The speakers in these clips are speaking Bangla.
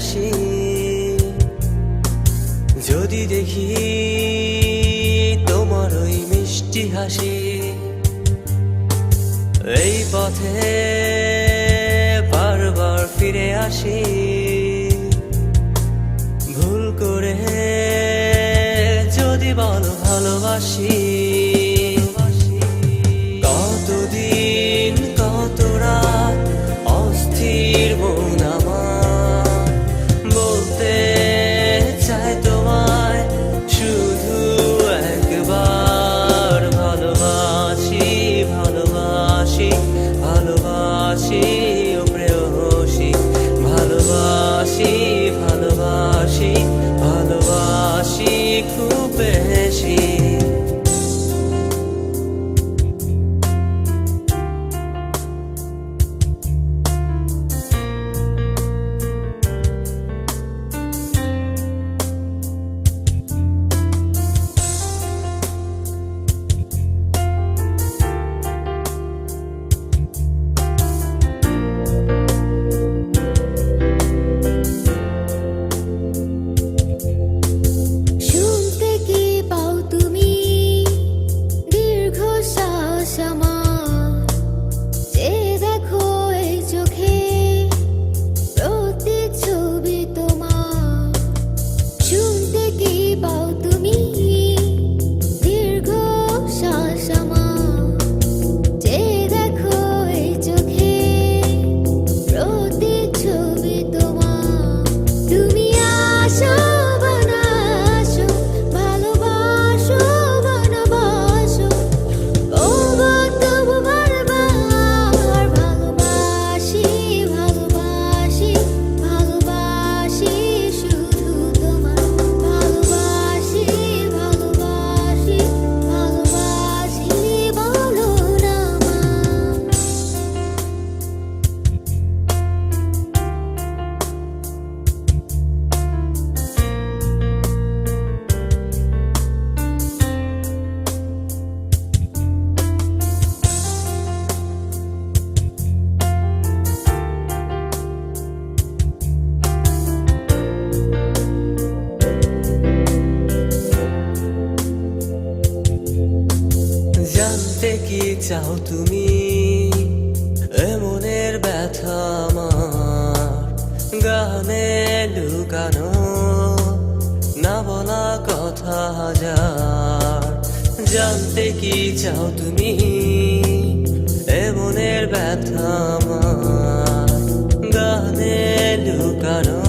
আসি, যদি দেখি তোমার ওই মিষ্টি হাসি। এই পথে বারবার ফিরে আসি, ভুল করে যদি বলো ভালোবাসি। কতদিন কত রাত অস্থির মন আমার, বলতে চাই তোমায় শুধু একবার। ভালোবাসি ভালোবাসি ভালোবাসি ও প্রেয়সী, ভালোবাসি ভালোবাসি ভালোবাসি খুব বেশি। জানতে কি চাও তুমি এমনের ব্যথা আমার, গানে লুকানো না বলা কথা হাজার। জানতে কি চাও তুমি এমনের ব্যথা আমার, গানে লুকানো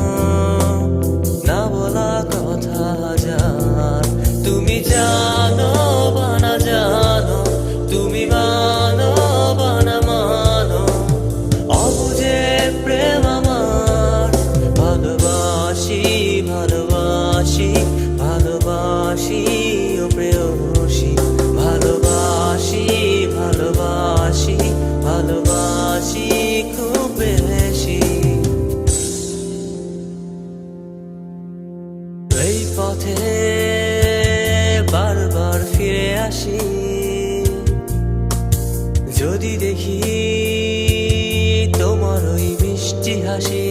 না বলা কথা হাজার। তুমি জানো বা না জানো, তুমি মানো বা না মানো, অবুঝে প্রেম আমার। ভালোবাসি ভালোবাসি ভালোবাসি ও প্রেয়সী, ভালোবাসি ভালোবাসি ভালোবাসি খুব বেশি। এই পথে বারবার ফিরে আসি, যদি দেখি তোমার ওই মিষ্টি হাসি।